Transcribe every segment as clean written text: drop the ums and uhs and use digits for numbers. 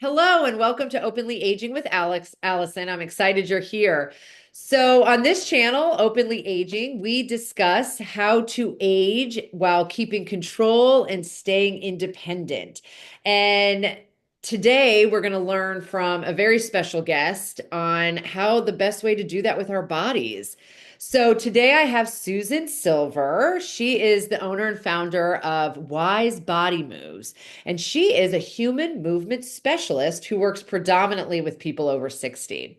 Hello and welcome to Openly Aging with Allison. I'm excited you're here. So, on this channel, Openly Aging, we discuss how to age while keeping control and staying independent. And today, we're going to learn from a very special guest on how the best way to do that with our bodies. So today I have Susan Silver. She is the owner and founder of Wise Body Moves. And she is a human movement specialist who works predominantly with people over 60.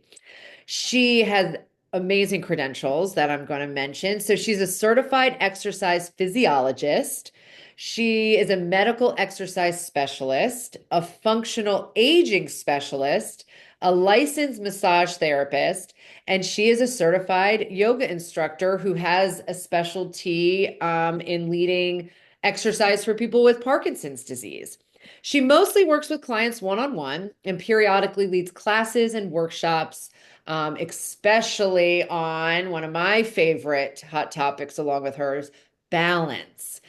She has amazing credentials that I'm going to mention. So she's a certified exercise physiologist. She is a medical exercise specialist, a functional aging specialist, a licensed massage therapist, and she is a certified yoga instructor who has a specialty in leading exercise for people with Parkinson's disease. She mostly works with clients one on one and periodically leads classes and workshops, especially on one of my favorite hot topics, along with hers, balance.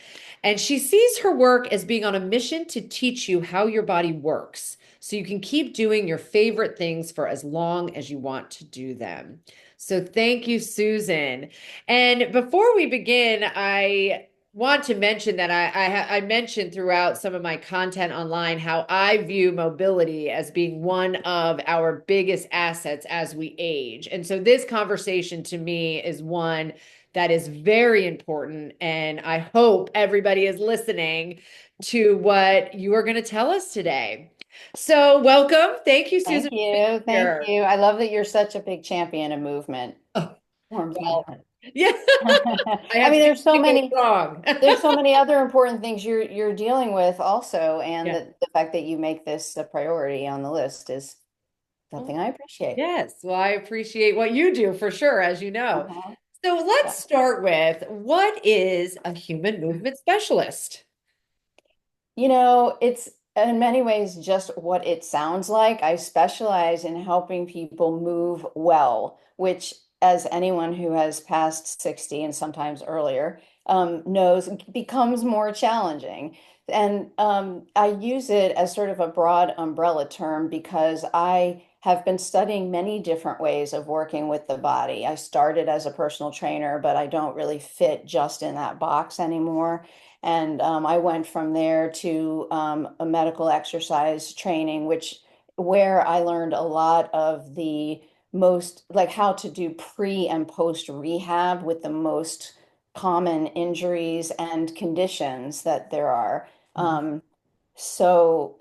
And she sees her work as being on a mission to teach you how your body works so you can keep doing your favorite things for as long as you want to do them. So thank you, Susan. And before we begin, I want to mention that I mentioned throughout some of my content online how I view mobility as being one of our biggest assets as we age. And so this conversation to me is one that is very important. And I hope everybody is listening to what you are going to tell us today. So, welcome. Thank you, Susan, Thank for being you. Thank here. you. I love that you're such a big champion of movement Oh, or well, movement. yeah, I I have mean, seen it go wrong. there's so many other important things you're dealing with also, and Yeah. the fact that you make this a priority on the list is Oh, something I appreciate. yes. Well, I appreciate what you do for sure, as you know. Uh-huh. So, let's Yeah. start with what is a human movement specialist? It's in many ways just what it sounds like. I specialize in helping people move well, which, as anyone who has passed 60 and sometimes earlier knows, becomes more challenging. And I use it as sort of a broad umbrella term because I have been studying many different ways of working with the body. I started as a personal trainer, but I don't really fit just in that box anymore. And I went from there to a medical exercise training, which where I learned a lot of the most like how to do pre and post rehab with the most common injuries and conditions that there are. Um,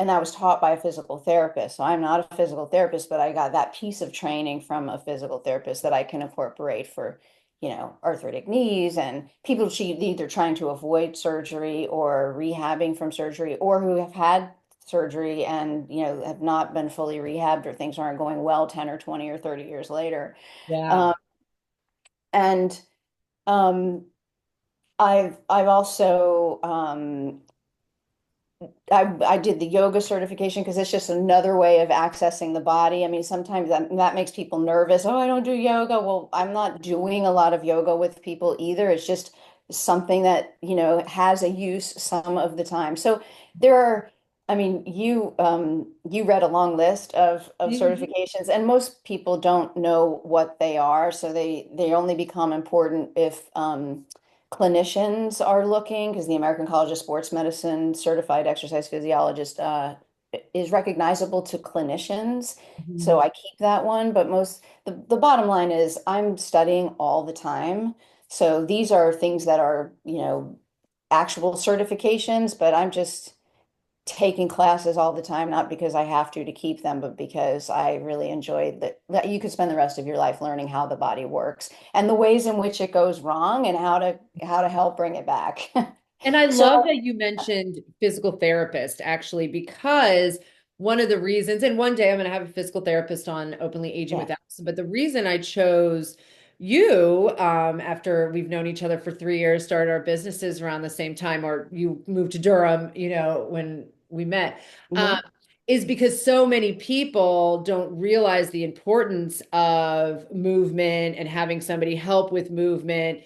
and I was taught by a physical therapist. So I'm not a physical therapist, but I got that piece of training from a physical therapist that I can incorporate for, arthritic knees and people either trying to avoid surgery or rehabbing from surgery or who have had surgery and, have not been fully rehabbed or things aren't going well 10 or 20 or 30 years later. Yeah. Um, and I've also I did the yoga certification because it's just another way of accessing the body. I mean, sometimes that makes people nervous. Oh, I don't do yoga. Well, I'm not doing a lot of yoga with people either. It's just something that, has a use some of the time. So there are, I mean, you read a long list of Mhm. certifications, and most people don't know what they are. So they only become important if clinicians are looking, because the American College of Sports Medicine certified exercise physiologist is recognizable to clinicians. So Mhm. I keep that one. But the bottom line is I'm studying all the time. So these are things that are, actual certifications, but I'm just taking classes all the time, not because I have to keep them, but because I really enjoy that you could spend the rest of your life learning how the body works and the ways in which it goes wrong and how to help bring it back. And I So love that you mentioned physical therapist, actually, because one of the reasons, and one day I'm going to have a physical therapist on Openly Aging yeah. with Allison, but the reason I chose you, after we've known each other for 3 years, started our businesses around the same time, or you moved to Durham, when we met, um, Mhm. is because so many people don't realize the importance of movement and having somebody help with movement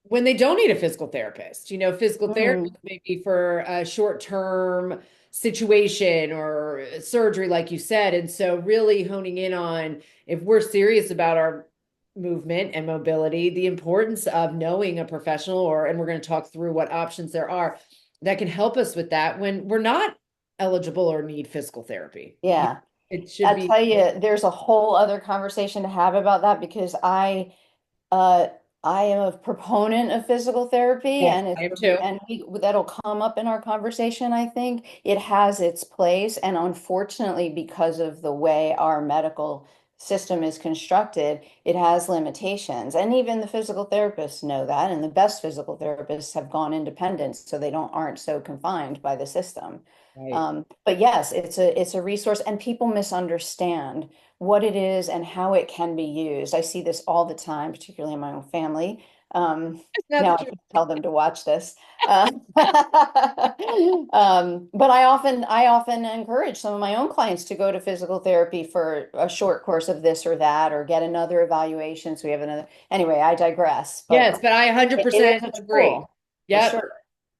when they don't need a physical therapist. Physical therapy Mm. maybe for a short term, situation or surgery, like you said. And so, really honing in on if we're serious about our movement and mobility, the importance of knowing a professional, and we're going to talk through what options there are that can help us with that when we're not eligible or need physical therapy. Yeah. It should I'll be. tell you, there's a whole other conversation to have about that because uh, I am a proponent of physical therapy, Yes, and I am too. that'll come up in our conversation. I think it has its place, and unfortunately, because of the way our medical system is constructed, it has limitations. And even the physical therapists know that, and the best physical therapists have gone independent, so they don't aren't so confined by the system. Right. But yes, it's a resource, and people misunderstand what it is and how it can be used. I see this all the time, particularly in my own family. Not the Now I truth. can tell them to watch this. But I often encourage some of my own clients to go to physical therapy for a short course of this or that, or get another evaluation. So we have another. Anyway, I digress, but Yes, but I it is 100% a agree. tool for Yep. sure.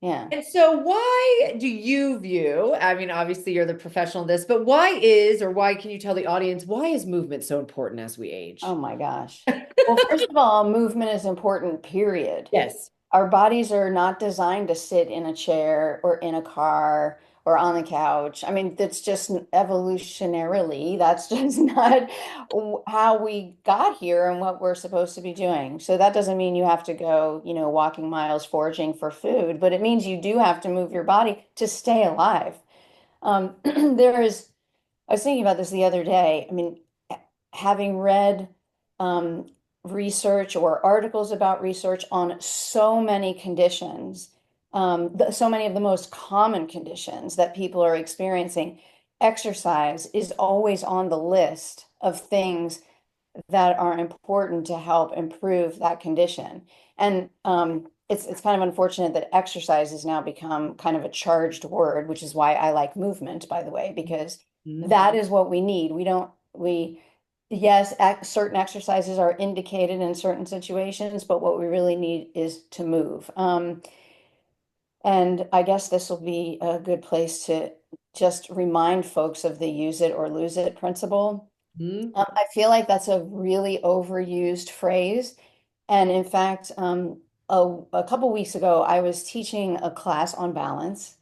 Yeah. And so, why do you view, I mean, obviously you're the professional in this, but why is, or why can you tell the audience, why is movement so important as we Oh age? my gosh. Well, first of all, movement is important, period. Yes. Our bodies are not designed to sit in a chair or in a car or on the couch. I mean, that's just evolutionarily, that's just not how we got here and what we're supposed to be doing. So that doesn't mean you have to go, walking miles foraging for food, but it means you do have to move your body to stay alive. There is I was thinking about this the other day. I mean, having read um, research or articles about research on so many conditions, so many of the most common conditions that people are experiencing, exercise is always on the list of things that are important to help improve that condition. And it's kind of unfortunate that exercise has now become kind of a charged word, which is why I like movement, by the way, because Mhm. that is what we need. We don't, we, yes, certain exercises are indicated in certain situations, but what we really need is to move. And I guess this will be a good place to just remind folks of the use it or lose it principle. Mhm. I feel like that's a really overused phrase. And in fact, a couple weeks ago, I was teaching a class on balance.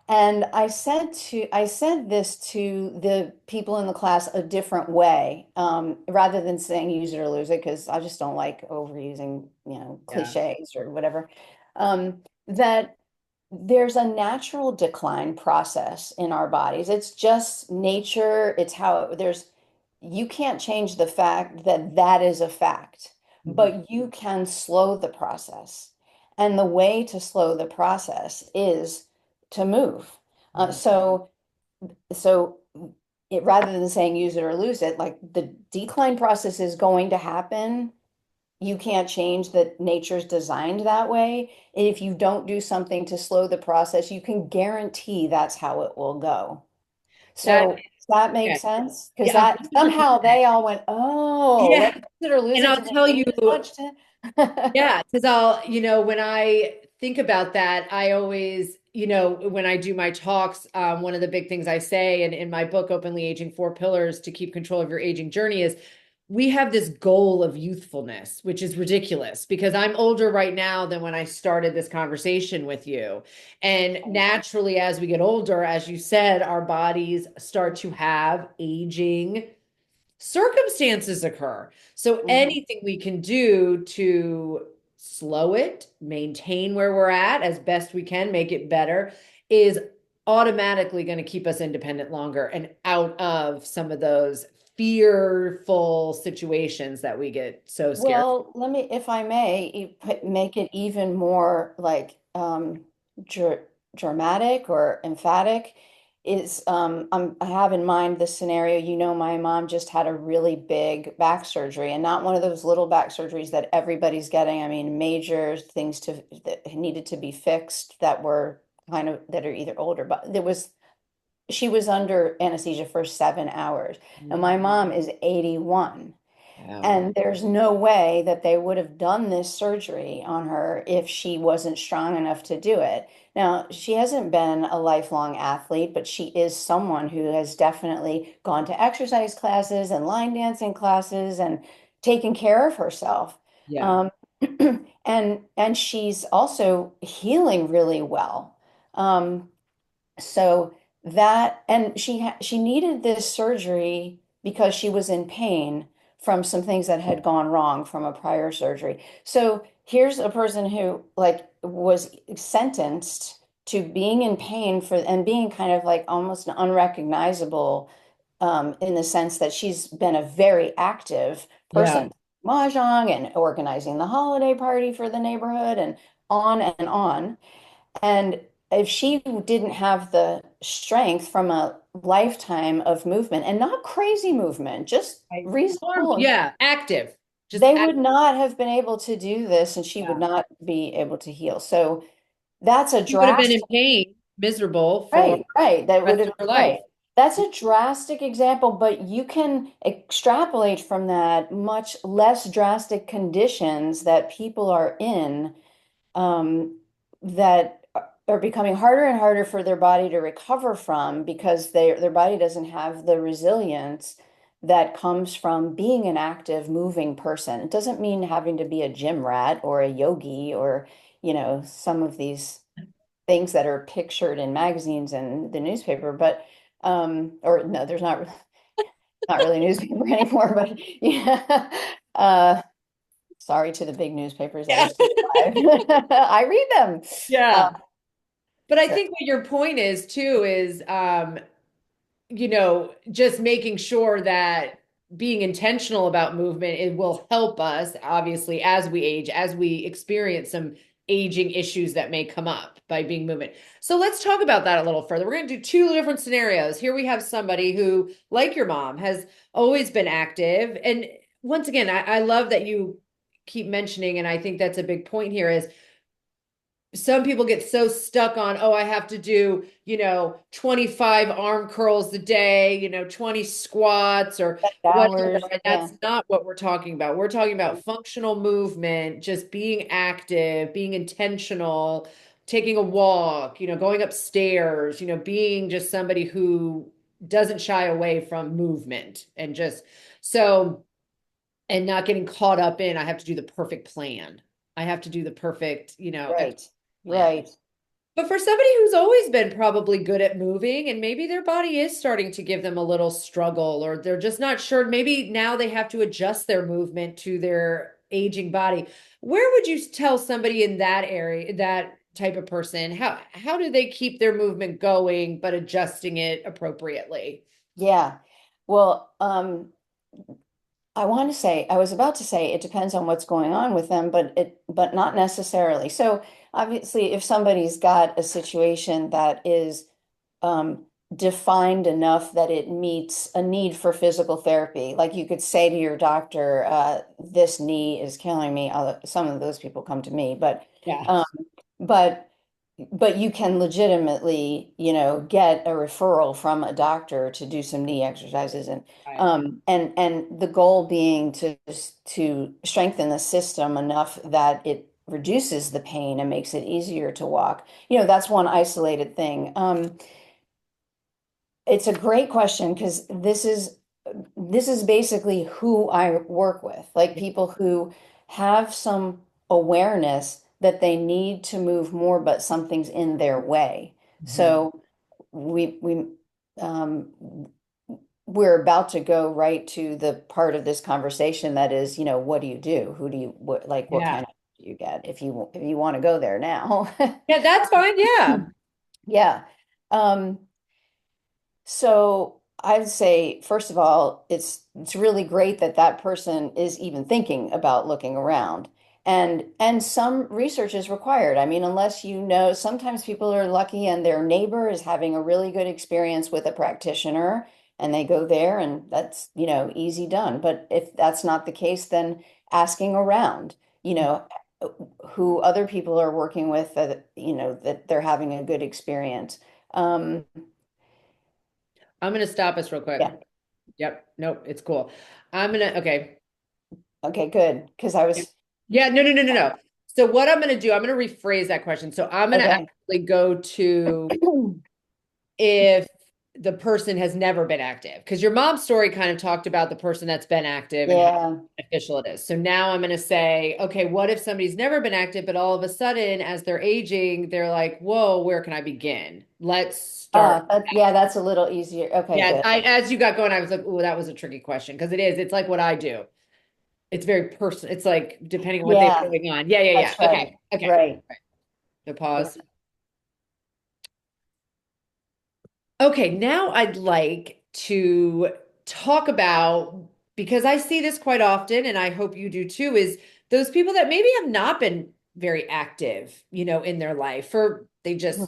And I said this to the people in the class a different way, rather than saying use it or lose it, because I just don't like overusing, Yeah. cliches or whatever. That there's a natural decline process in our bodies. It's just nature. It's how you can't change the fact that that is a fact, Mhm. but you can slow the process. And the way to slow the process is to move. Uh, Mhm. so, so rather than saying use it or lose it, like the decline process is going to happen. You can't change that nature's designed that way. And if you don't do something to slow the process, you can guarantee that's how it will go. That, So does that make yeah, sense? Because yeah, that somehow 100%. they all went, oh, Yeah. let's use it or lose And it I'll today. tell you, We just watched it. yeah, because when I think about that, I always, when I do my talks, one of the big things I say, and in my book, Openly Aging: Four Pillars to Keep Control of Your Aging Journey, is we have this goal of youthfulness, which is ridiculous because I'm older right now than when I started this conversation with you. And naturally, as we get older, as you said, our bodies start to have aging circumstances occur. So Mhm. anything we can do to slow it, maintain where we're at as best we can, make it better, is automatically going to keep us independent longer and out of some of those fearful situations that we get so scared. Well, if I may, make it even more like dr dramatic or emphatic. I have in mind this scenario. My mom just had a really big back surgery, and not one of those little back surgeries that everybody's getting. I mean, major things that needed to be fixed that were that are either older, but she was under anesthesia for 7 hours, and Mhm. my mom is 81. Wow. And there's no way that they would have done this surgery on her if she wasn't strong enough to do it. Now, she hasn't been a lifelong athlete, but she is someone who has definitely gone to exercise classes and line dancing classes and taken care of herself. Yeah. Um, and she's also healing really well. Um, so that, and she needed this surgery because she was in pain from some things that had gone wrong from a prior surgery. So here's a person who like was sentenced to being in pain for and being kind of like almost an unrecognizable in the sense that she's been a very active Yeah. person, mahjong and organizing the holiday party for the neighborhood and on and on. And if she didn't have the strength from a lifetime of movement and not crazy movement, just I, reasonable, and yeah, active. Just they act, would not have been able to do this and she would yeah. not be able to heal. So that's a She would have been in drastic, pain, miserable for right, right. That the would rest have of her been right. life. That's a drastic example, but you can extrapolate from that much less drastic conditions that people are in that are becoming harder and harder for their body to recover from because their body doesn't have the resilience that comes from being an active, moving person. It doesn't mean having to be a gym rat or a yogi or, some of these things that are pictured in magazines and the newspaper, but or no, there's not really newspaper anymore, but yeah. Sorry to the big newspapers that are Yeah. still alive. I read them. Yeah. But I So, think what your point is too is just making sure that being intentional about movement, it will help us, obviously, as we age, as we experience some aging issues that may come up by being movement. So let's talk about that a little further. We're going to do two different scenarios. Here we have somebody who, like your mom, has always been active. And once again, I love that you keep mentioning, and I think that's a big point here is some people get so stuck on, oh, I have to do, 25 arm curls a day, 20 squats or whatever. hours, And yeah, that's not what we're talking about. We're talking about functional movement, just being active, being intentional, taking a walk, going upstairs, being just somebody who doesn't shy away from movement and just so and not getting caught up in I have to do the perfect plan. I have to do the perfect, right, plan. right. But for somebody who's always been probably good at moving and maybe their body is starting to give them a little struggle or they're just not sure, maybe now they have to adjust their movement to their aging body. Where would you tell somebody in that area, that type of person, how do they keep their movement going but adjusting it appropriately? Yeah. Well, I was about to say it depends on what's going on with them, but not necessarily. So obviously, if somebody's got a situation that is um, defined enough that it meets a need for physical therapy, like you could say to your doctor, this knee is killing me. Some of those people come to me, Yeah. um, but but you can legitimately, get a referral from a doctor to do some knee exercises Right. and the goal being to strengthen the system enough that it reduces the pain and makes it easier to walk. That's one isolated thing. It's a great question because this is basically who I work with, like people who have some awareness that they need to move more, but something's in their way. Mhm. So we um, we're about to go right to the part of this conversation that is, what do you do? Who do you what Yeah. kind of do you get if you want to go there now? Yeah, that's fine. Yeah. Yeah. Um, So I'd say, first of all, it's really great that that person is even thinking about looking around. And some research is required. I mean, unless sometimes people are lucky and their neighbor is having a really good experience with a practitioner and they go there and that's, easy done. But if that's not the case, then asking around, you know, who other people are working with that, that they're having a good experience. Um, I'm going to stop us real quick. yeah. Yep. Nope. It's cool. Okay. Okay, good. Because I was, Yeah, no, no, no, no, no. So what I'm going to do, I'm going to rephrase that question. So I'm going to okay. actually go to if the person has never been active, because your mom's story kind of talked about the person that's been active and how Yeah. beneficial it is. So now I'm going to say, okay, what if somebody's never been active, but all of a sudden, as they're aging, they're like, whoa, where can I begin? Let's start. Yeah, that's a little easier. Okay, Yeah, good. as you got going, I was like, oh, that was a tricky question because it is. It's like what I do. It's very personal. It's like depending on what they have Yeah, going on. Yeah, yeah, yeah. that's right. Okay, okay. Right. So pause. Okay, now I'd like to talk about, because I see this quite often, and I hope you do too, is those people that maybe have not been very active, in their life, or they just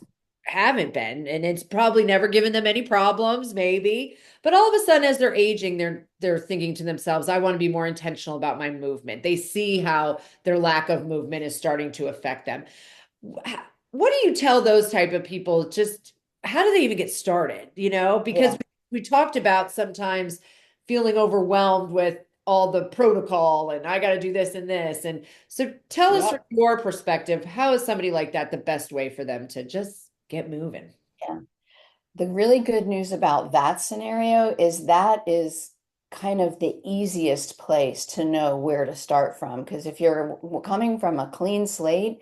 haven't been, and it's probably never given them any problems, maybe. But all of a sudden, as they're aging, they're thinking to themselves, I want to be more intentional about my movement. They see how their lack of movement is starting to affect them. What do you tell those type of people? Just how do they even get started? Because Yeah. we talked about sometimes feeling overwhelmed with all the protocol and I got to do this and this. And so tell us from Yep. your perspective, how is somebody like that the best way for them to just get moving? Yeah. The really good news about that scenario is that is kind of the easiest place to know where to start from. Because if you're coming from a clean slate,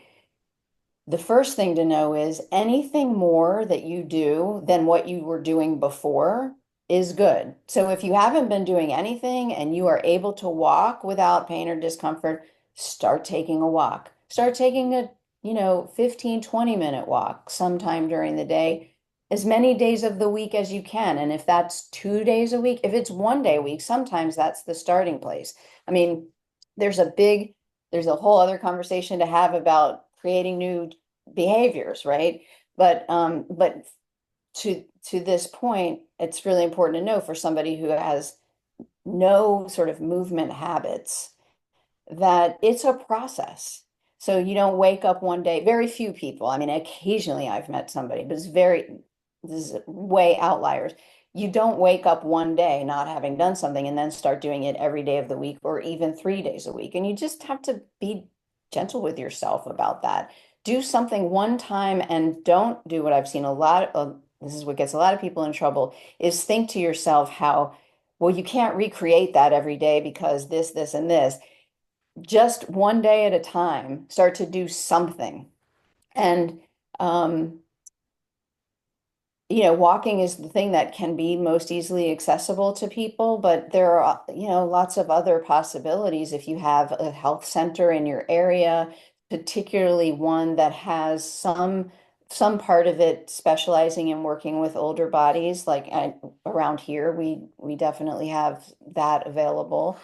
the first thing to know is anything more that you do than what you were doing before is good. So if you haven't been doing anything and you are able to walk without pain or discomfort, start taking a walk. Start taking a, 15, 20-minute walk sometime during the day, as many days of the week as you can. And if that's 2 days a week, if it's one day a week, sometimes that's the starting place. I mean, there's a big, there's a whole other conversation to have about creating new behaviors, right? But to this point, it's really important to know for somebody who has no sort of movement habits that it's a process. So you don't wake up one day, very few people. I mean, occasionally I've met somebody, but this is way outliers. You don't wake up one day not having done something and then start doing it every day of the week or even 3 days a week. And you just have to be gentle with yourself about that. Do something one time and don't do what I've seen a lot of, this is what gets a lot of people in trouble, is think to yourself how, well, you can't recreate that every day because this, and this. Just one day at a time, start to do something. And um, walking is the thing that can be most easily accessible to people, but there are, lots of other possibilities. If you have a health center in your area, particularly one that has some part of it specializing in working with older bodies, like around here, we definitely have that available.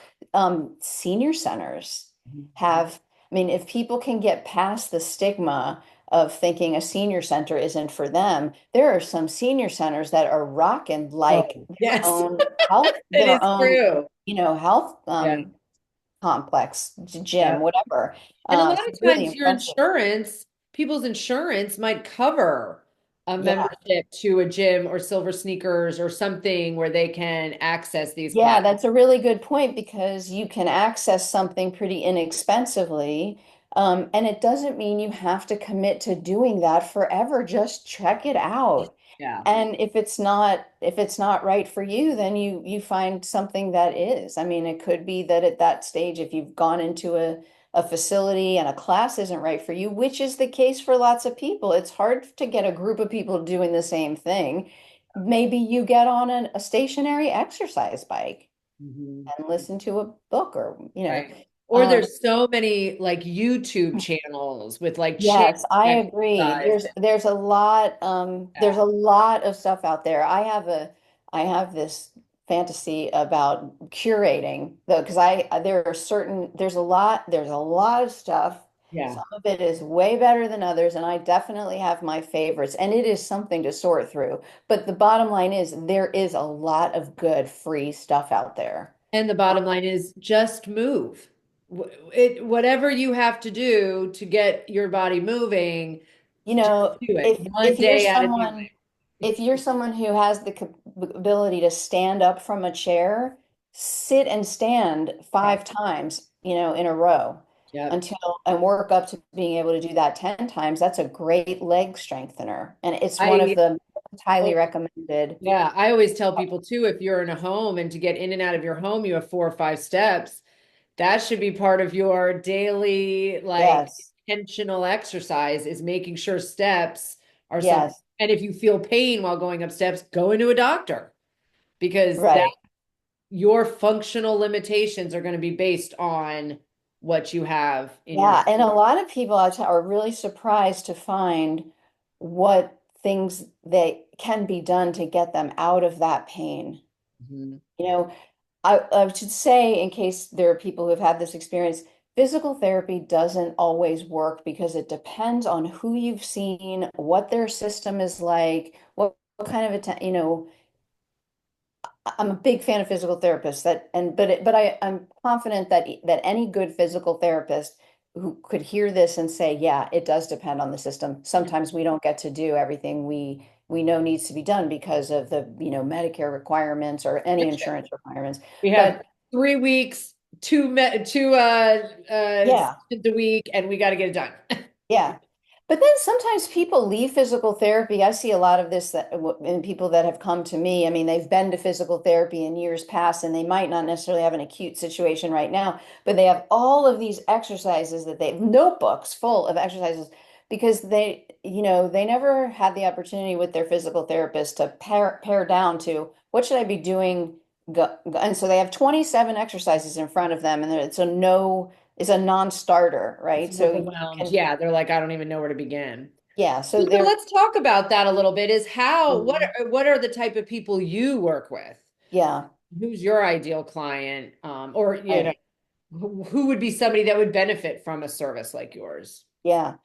Senior centers have, I mean, if people can get past the stigma of thinking a senior center isn't for them, there are some senior centers that are rocking like Oh, their yes, own health, it their is own, true. health Yeah. complex, gym, Yeah. whatever. And a lot It's of really times impressive. people's insurance might cover a Yeah. membership to a gym or Silver Sneakers or something where they can access these Yeah, classes. that's a really good point because you can access something pretty inexpensively. And it doesn't mean you have to commit to doing that forever. Just check it out. Yeah. And if it's not right for you, then you find something that is. I mean, it could be that at that stage, if you've gone into a facility and a class isn't right for you, which is the case for lots of people, it's hard to get a group of people doing the same thing. Maybe you get on a stationary exercise bike Mhm. and listen to a book or, Right. Or um, there's so many like YouTube channels with like chick yes, I agree. exercise. There's a lot of stuff out there. I have this fantasy about curating though, because there's a lot of stuff. Yeah. Some of it is way better than others, and I definitely have my favorites, and it is something to sort through. But the bottom line is there is a lot of good free stuff out there. And the bottom line is just move. Whatever you have to do to get your body moving, You just know, do it if one if you're day at a time. someone if you're someone who has the ability to stand up from a chair, sit and stand Yeah. 5 times. in a row Yep. until and work up to being able to do that 10 times. That's a great leg strengthener. And it's one of I the highly recommended. Yeah, I always tell people too, if you're in a home and to get in and out of your home, you have 4 or 5 steps. That should be part of your daily, like Yes. intentional exercise is making sure steps are something. Yes. And if you feel pain while going up steps, go into a doctor because that Right. your functional limitations are going to be based on what you have in your. Yeah. And a lot of people are really surprised to find what things that can be done to get them out of that pain. Mhm. You know, I should say, in case there are people who have had this experience, physical therapy doesn't always work because it depends on who you've seen, what their system is like, what kind of I'm a big fan of physical therapists I'm confident that any good physical therapist who could hear this and say, yeah, it does depend on the system. Sometimes we don't get to do everything we know needs to be done because of the, Medicare requirements or any insurance requirements. We have But 3 weeks, two yeah, sessions a week, and we got to get it done. yeah. But then sometimes people leave physical therapy. I see a lot of this in people that have come to me. I mean, they've been to physical therapy in years past, and they might not necessarily have an acute situation right now, but they have all of these exercises that they notebooks full of exercises because they never had the opportunity with their physical therapist to pare down to what should I be doing? And so they have 27 exercises in front of them, and it's a no is a non-starter, It's right? So you overwhelmed. can, Yeah, they're like, I don't even know where to begin. yeah, so So they're, let's talk about that a little bit. Is how mhm, what are the type of people you work with? yeah, Who's your ideal client? Or right, who would be somebody that would benefit from a service like yours? yeah.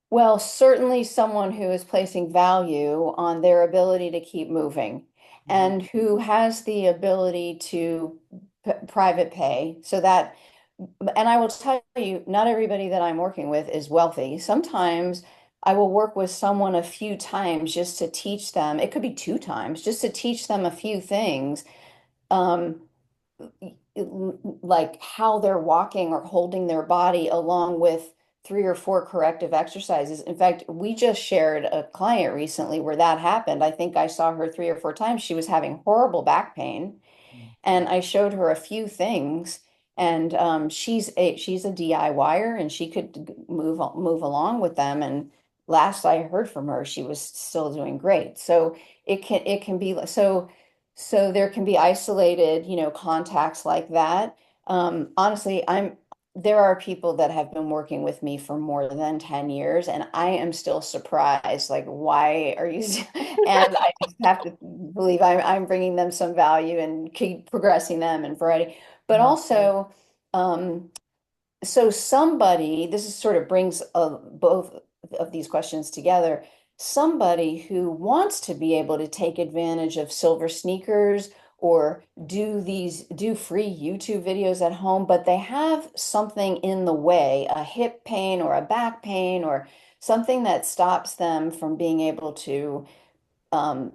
Well, certainly someone who is placing value on their ability to keep moving Mhm. and who has the ability to private pay so that, and I will tell you, not everybody that I'm working with is wealthy. Sometimes I will work with someone a few times just to teach them, it could be 2 times, just to teach them a few things. Um, like how they're walking or holding their body along with 3 or 4 corrective exercises. In fact, we just shared a client recently where that happened. I think I saw her 3 or 4 times. She was having horrible back pain, and I showed her a few things. And she's a DIYer, and she could move along with them. And last I heard from her, she was still doing great. So it can be so there can be isolated, contacts like that. Honestly, there are people that have been working with me for more than 10 years, and I am still surprised. Like, why are you? And I just have to believe I'm bringing them some value and keep progressing them and variety. But Mhm. also, um, so somebody, this is sort of brings both of these questions together. Somebody who wants to be able to take advantage of silver sneakers or do free YouTube videos at home, but they have something in the way, a hip pain or a back pain or something that stops them from being able to um,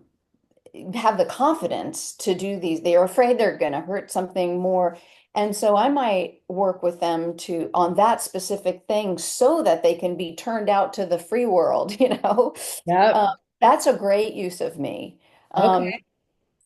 have the confidence to do these. They are afraid they're going to hurt something more. And so I might work with them to on that specific thing so that they can be turned out to the free world, Uh, Yep. that's a great use of me. Um, Okay.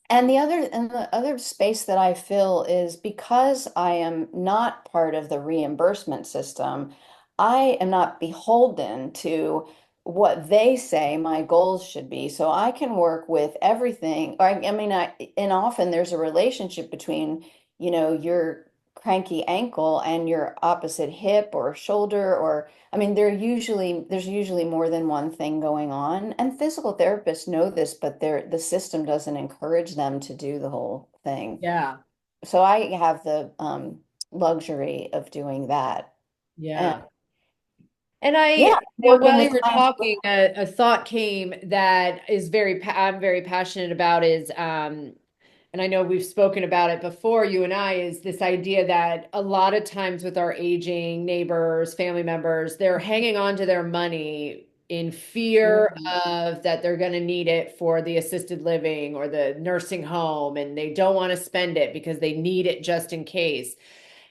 and the other space that I fill is because I am not part of the reimbursement system, I am not beholden to what they say my goals should be. So I can work with everything. And often there's a relationship between, your cranky ankle and your opposite hip or shoulder or I mean, there's usually more than one thing going on, and physical therapists know this, but the system doesn't encourage them to do the whole thing. Yeah. So I have the luxury of doing that. And Yeah. And yeah, work in while the you were time. talking, a thought came that is I'm very passionate about is, and I know we've spoken about it before, you and I, is this idea that a lot of times with our aging neighbors, family members, they're hanging on to their money in fear Mhm. of that they're going to need it for the assisted living or the nursing home, and they don't want to spend it because they need it just in case.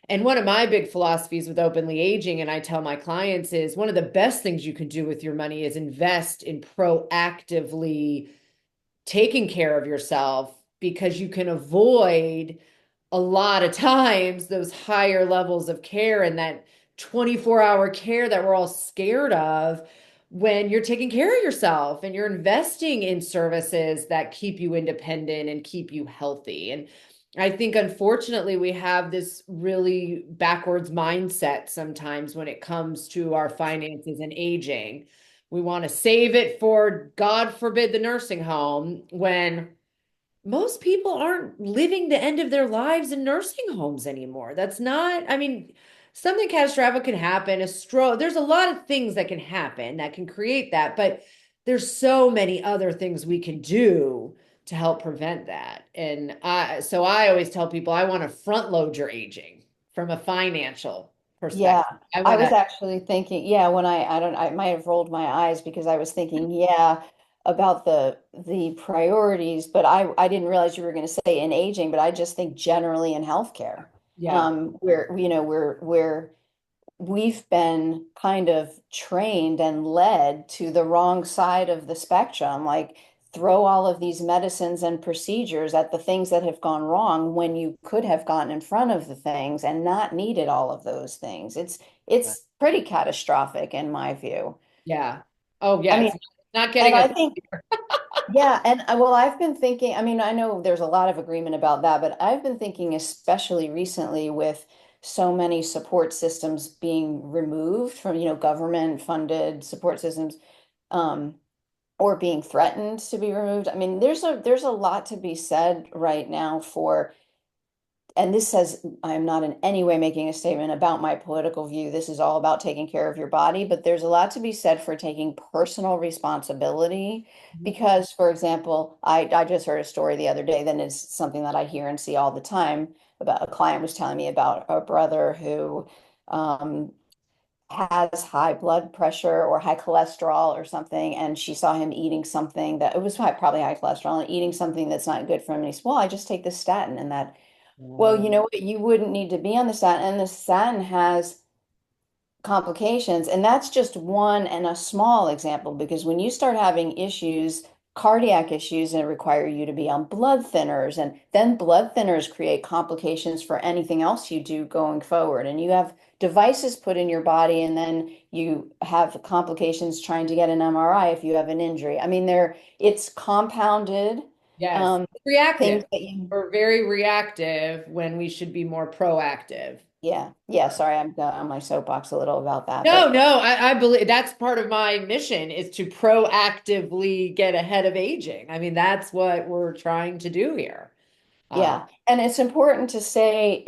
And one of my big philosophies with openly aging, and I tell my clients, is one of the best things you can do with your money is invest in proactively taking care of yourself, because you can avoid a lot of times those higher levels of care and that 24-hour care that we're all scared of, when you're taking care of yourself and you're investing in services that keep you independent and keep you healthy. And I think unfortunately we have this really backwards mindset sometimes when it comes to our finances and aging. We want to save it for, God forbid, the nursing home, when most people aren't living the end of their lives in nursing homes anymore. That's not, I mean, something catastrophic can happen, a stroke. There's a lot of things that can happen that can create that, but there's so many other things we can do to help prevent that. And so I always tell people I want to front load your aging from a financial Yeah, perspective. I I want was to, actually thinking, yeah, when I don't, I might have rolled my eyes because I was thinking, yeah, about the priorities, but I didn't realize you were going to say in aging, but I just think generally in healthcare, yeah, where where we've been kind of trained and led to the wrong side of the spectrum, like throw all of these medicines and procedures at the things that have gone wrong when you could have gotten in front of the things and not needed all of those things. It's pretty catastrophic in my view. yeah. Oh, I yeah. mean, It's not and getting I us. think yeah, and well, I've been thinking, I mean, I know there's a lot of agreement about that, but I've been thinking, especially recently with so many support systems being removed from, government funded support systems, um, or being threatened to be removed. I mean, there's a lot to be said right now for, and this says I'm not in any way making a statement about my political view. This is all about taking care of your body, but there's a lot to be said for taking personal responsibility. Because, for example, I just heard a story the other day, then it's something that I hear and see all the time about a client was telling me about a brother who um, has high blood pressure or high cholesterol or something, and she saw him eating something that it was probably high cholesterol and eating something that's not good for him. And he said, "Well, I just take this statin," and that well, you know what? You wouldn't need to be on the statin, and the statin has complications. And that's just one and a small example because when you start having issues, cardiac issues, and it require you to be on blood thinners, and then blood thinners create complications for anything else you do going forward. And you have devices put in your body, and then you have complications trying to get an MRI if you have an injury. I mean, it's compounded Yes, um, reactive. things that you We're very reactive when we should be more proactive. Yeah, yeah. Sorry, I'm on my soapbox a little about that, No, but no, I believe that's part of my mission, is to proactively get ahead of aging. I mean, that's what we're trying to do here. Uh, yeah, and it's important to say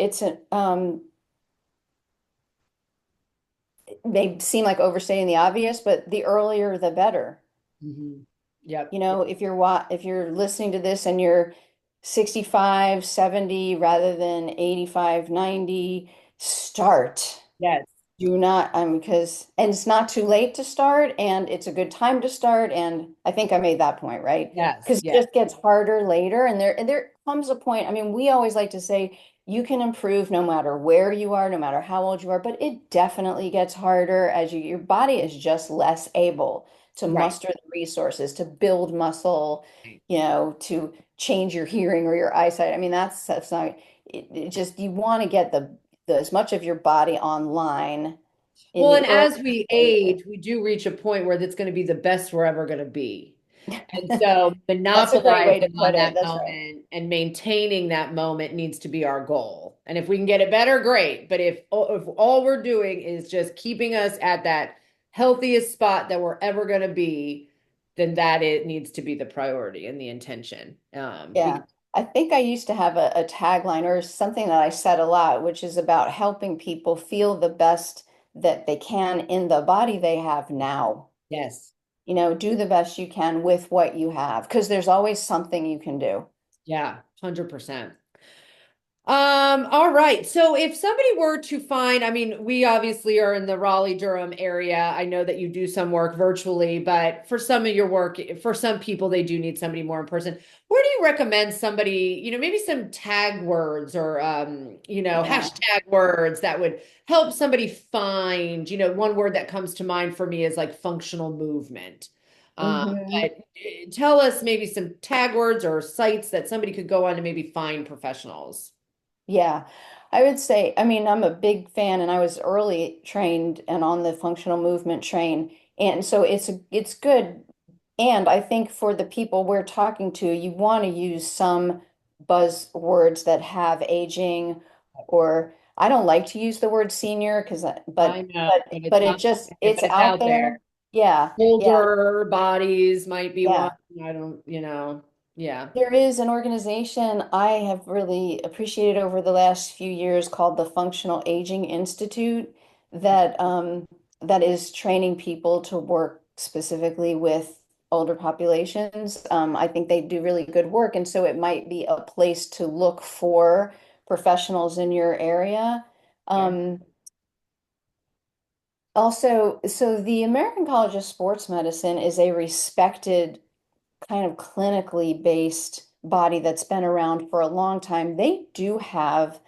they seem like overstating the obvious, but the earlier the better. mhm. Yep. If you're listening to this and you're 65, 70 rather than 85, 90, start. Yes. Do not, because, and it's not too late to start, and it's a good time to start. And I think I made that point, right? Yes. Because it Yes. just gets harder later. And there comes a point. I mean, we always like to say you can improve no matter where you are, no matter how old you are, but it definitely gets harder as your body is just less able to Right. muster the resources to build muscle, to change your hearing or your eyesight. I mean, that's not, it just, you want to get as much of your body online in Well, the and early as we stages. age, we do reach a point where that's going to be the best we're ever going to be. And so That's a great way to monopolizing put on it. that That's right. moment and maintaining that moment needs to be our goal. And if we can get it better, great. But if all we're doing is just keeping us at that healthiest spot that we're ever going to be, then that it needs to be the priority and the intention. Yeah. I think I used to have a tagline or something that I said a lot, which is about helping people feel the best that they can in the body they have now. Yes. Do the best you can with what you have, because there's always something you can do. Yeah. 100%. All right. So if somebody were to find, I mean, we obviously are in the Raleigh-Durham area. I know that you do some work virtually, but for some of your work, for some people, they do need somebody more in person. Where do you recommend somebody, maybe some tag words or, Yeah. hashtag words that would help somebody find, one word that comes to mind for me is like functional movement. Hmm. But tell us maybe some tag words or sites that somebody could go on to maybe find professionals. Yeah, I would say, I mean, I'm a big fan and I was early trained and on the functional movement train. And so it's good. And I think for the people we're talking to, you want to use some buzzwords that have aging, or I don't like to use the word senior because I but know, but but it's but it out just there, it's but it's out out there. there. Yeah. Yeah. Older bodies might be one. Yeah. I don't, yeah. There is an organization I have really appreciated over the last few years called the Functional Aging Institute that is training people to work specifically with older populations. I think they do really good work, and so it might be a place to look for professionals in your area. Okay. Um, Also, so the American College of Sports Medicine is a respected kind of clinically based body that's been around for a long time. They do have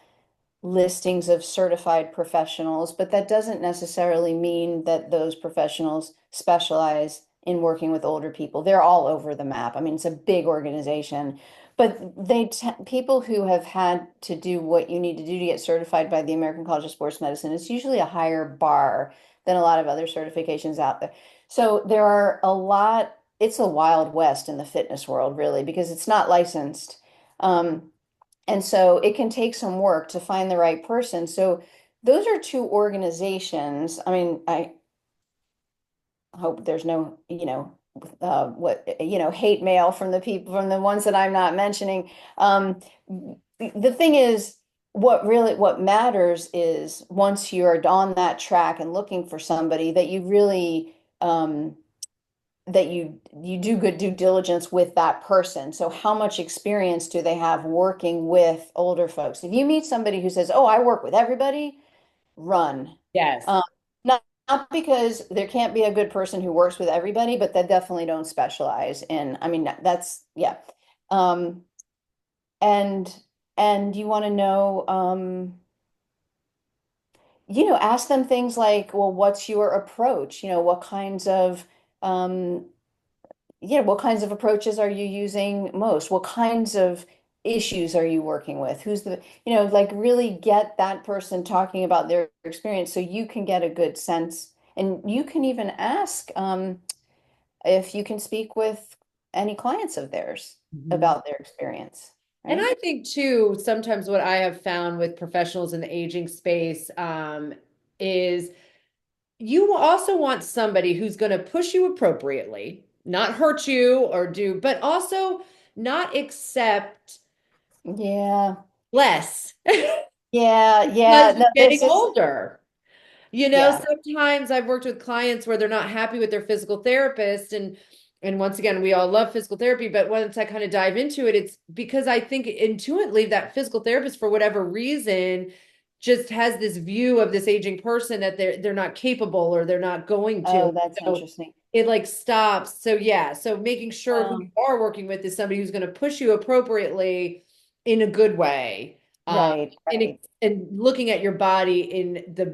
listings of certified professionals, but that doesn't necessarily mean that those professionals specialize in working with older people. They're all over the map. I mean, it's a big organization, but people who have had to do what you need to do to get certified by the American College of Sports Medicine, it's usually a higher bar than a lot of other certifications out there. So there are a lot, it's a wild west in the fitness world, really, because it's not licensed. Um, and so it can take some work to find the right person. So those are two organizations. I mean, I hope there's no, hate mail from the people, from the ones that I'm not mentioning. The thing is, what matters is once you're on that track and looking for somebody that you really, that you do good due diligence with that person. So how much experience do they have working with older folks? If you meet somebody who says, "Oh, I work with everybody," run. Yes. Um, not because there can't be a good person who works with everybody, but they definitely don't specialize in. I mean, that's yeah. Um, and and you want to know, ask them things like, well, what's your approach? What kinds of um, what kinds of approaches are you using most? What kinds of issues are you working with? Who's like really get that person talking about their experience so you can get a good sense. And you can even ask if you can speak with any clients of theirs Mhm. about their experience, And right? I think too, sometimes what I have found with professionals in the aging space, is you also want somebody who's going to push you appropriately, not hurt you or do, but also not accept Yeah. less Yeah. Yeah. because No, you're getting this is, older. yeah. Sometimes I've worked with clients where they're not happy with their physical therapist and once again, we all love physical therapy, but once I kind of dive into it, it's because I think intuitively that physical therapist, for whatever reason, just has this view of this aging person that they're not capable or they're not going to. Oh, that's So interesting. it like stops. So yeah, so making sure who you Um, are working with is somebody who's going to push you appropriately in a good way. right, And right. and looking at your body in the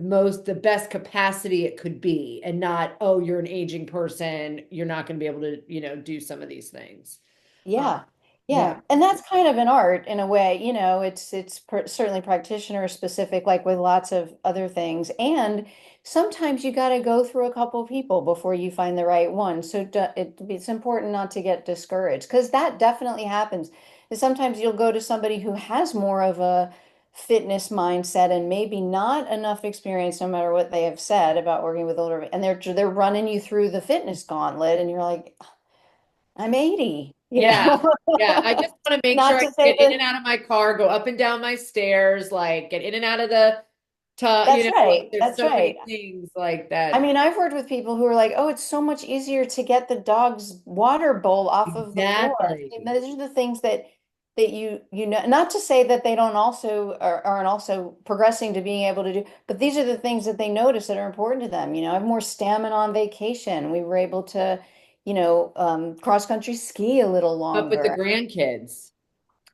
best capacity it could be, and not, oh, you're an aging person, you're not going to be able to, do some of these things. Uh, Yeah. yeah. Yeah. And that's kind of an art in a way, it's certainly practitioner specific, like with lots of other things. And sometimes you got to go through a couple of people before you find the right one. So it's important not to get discouraged because that definitely happens. And sometimes you'll go to somebody who has more of a fitness mindset and maybe not enough experience, no matter what they have said about working with older, and they're running you through the fitness gauntlet, and you're like, I'm 80, Yeah. Yeah. I just want to make sure Not I to can say get in and that out of my car, go up and down my stairs, like get in and out of the tub, that's like right. there's That's so right. many things like I that. mean, I've worked with people who are like, oh, it's so much easier to get the dog's water bowl off of the floor. I mean, Exactly. those are the things that that you know, not to say that they don't also aren't also progressing to being able to do, but these are the things that they notice that are important to them. I have more stamina on vacation. We were able to, cross country ski a little Up with the longer. grandkids.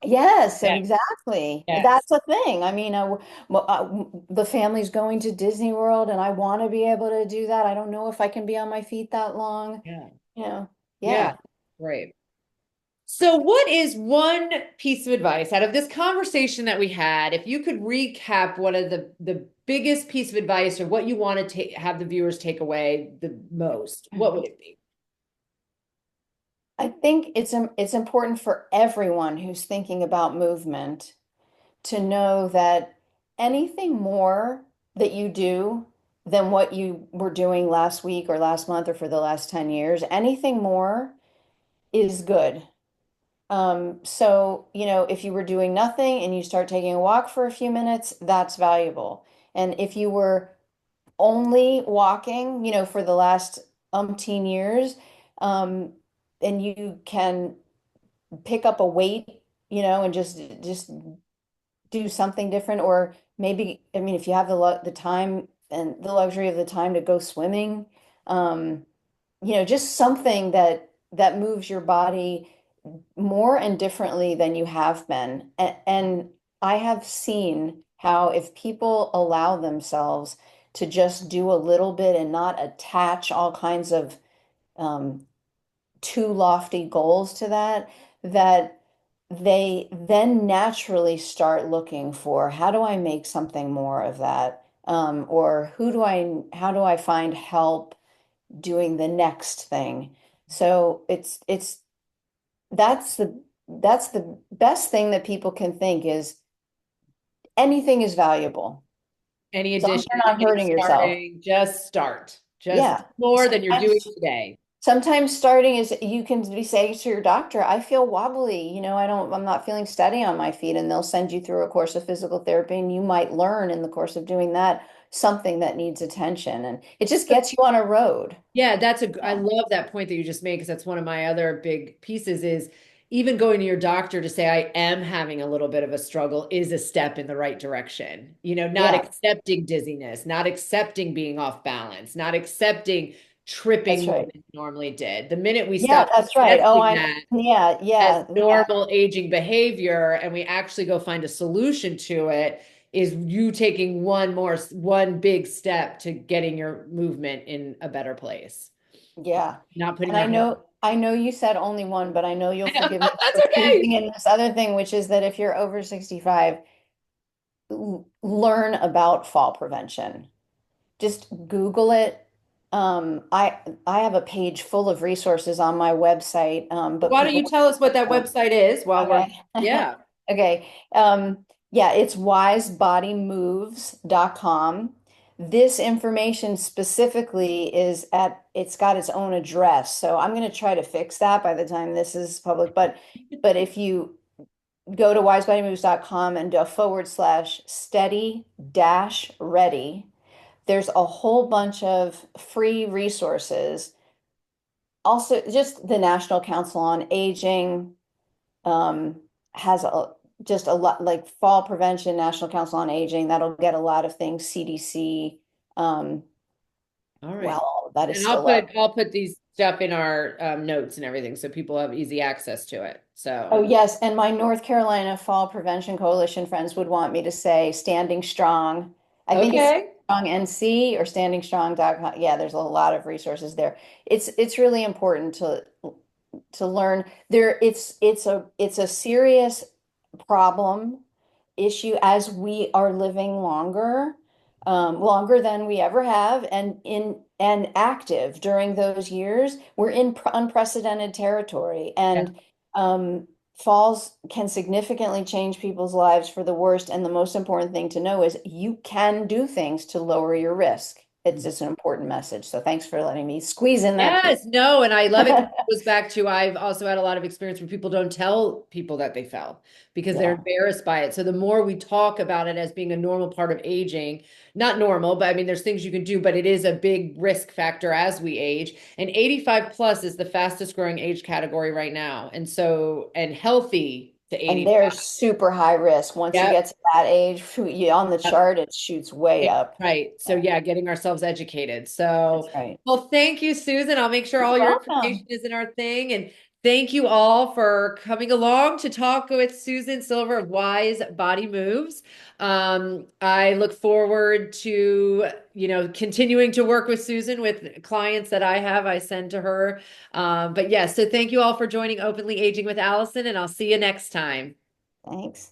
Yes, Yes, exactly. yes. That's the thing. I mean, the family's going to Disney World, and I want to be able to do that. I don't know if I can be on my feet that long. Yeah. You know, Yeah. yeah. Great. So, what is one piece of advice out of this conversation that we had? If you could recap one of the biggest piece of advice or what you want to have the viewers take away the most, what would it be? I think it's important for everyone who's thinking about movement to know that anything more that you do than what you were doing last week or last month or for the last 10 years, anything more is good. So, if you were doing nothing and you start taking a walk for a few minutes, that's valuable. And if you were only walking, for the last umpteen years, um, and you can pick up a weight, and just do something different, or maybe, I mean, if you have the time and the luxury of the time to go swimming, um, just something that moves your body more and differently than you have been. And I have seen how if people allow themselves to just do a little bit and not attach all kinds of um, too lofty goals to that they then naturally start looking for how do I make something more of that? Or how do I find help doing the next thing? So that's that's the best thing that people can think is anything is valuable. Any As long as addition, you're not getting hurting yourself. starting, just start. Just Yeah. more than you're doing today. Sometimes starting is you can be saying to your doctor, I feel wobbly, I'm not feeling steady on my feet, and they'll send you through a course of physical therapy, and you might learn in the course of doing that something that needs attention, and it just gets you on a road. Yeah, I Yeah. love that point that you just made because that's one of my other big pieces is even going to your doctor to say I am having a little bit of a struggle is a step in the right direction. Not Yeah, accepting dizziness, not accepting being off balance, not accepting tripping that's more right. than you normally did. The minute we Yeah, stop that's right. Oh, accepting that yeah, as yeah, yeah. normal aging behavior and we actually go find a solution to it is you taking one big step to getting your movement in a better place, Yeah. not putting And your head. I know you said only one, but I know you'll forgive me That's for okay. squeezing in this other thing, which is that if you're over 65, learn about fall prevention. Just Google it. I have a page full of resources on my website, but Why don't people you tell us what that don't. website is while we're, Okay. yeah. Okay. Yeah, it's wisebodymoves.com. This information specifically it's got its own address. So I'm going to try to fix that by the time this is public. But if you go to wisebodymoves.com and do a / steady dash ready, there's a whole bunch of free resources. Also, just the National Council on Aging um, has just a lot like fall prevention, National Council on Aging, that'll get a lot of things, CDC. Um, All well, right. all of that is And still up. I'll put these stuff in our notes and everything so people have easy access to it. Oh, So, yes. And my North Carolina Fall Prevention Coalition friends would want me to say Standing Strong. I think it's okay. Strong NC or standingstrong.com. Yeah, there's a lot of resources there. It's really important to learn there. It's a serious problem issue as we are living longer, longer than we ever have, and active during those years. We're in unprecedented territory, Yeah. and falls can significantly change people's lives for the worst. And the most important thing to know is you can do things to lower your risk. It's just an important message. So thanks for letting me squeeze in that piece. Yes, no, and I love it 'cause it goes back to I've also had a lot of experience where people don't tell people that they fell because they're Yeah. embarrassed by it. So the more we talk about it as being a normal part of aging, not normal, but I mean there's things you can do, but it is a big risk factor as we age. And 85 plus is the fastest growing age category right now. And so and healthy to And they're 85. super high risk. Once you Yep. get to that age, you on the Yep. chart, it shoots way up. Right. So Yeah, yeah, getting ourselves educated. that's So, right. well, thank you, Susan. I'll make sure You're all your information welcome. is in our thing. And thank you all for coming along to talk with Susan Silver of Wise Body Moves. I look forward to, continuing to work with Susan with clients that I send to her. But yes, so thank you all for joining Openly Aging with Allison, and I'll see you next time. Thanks.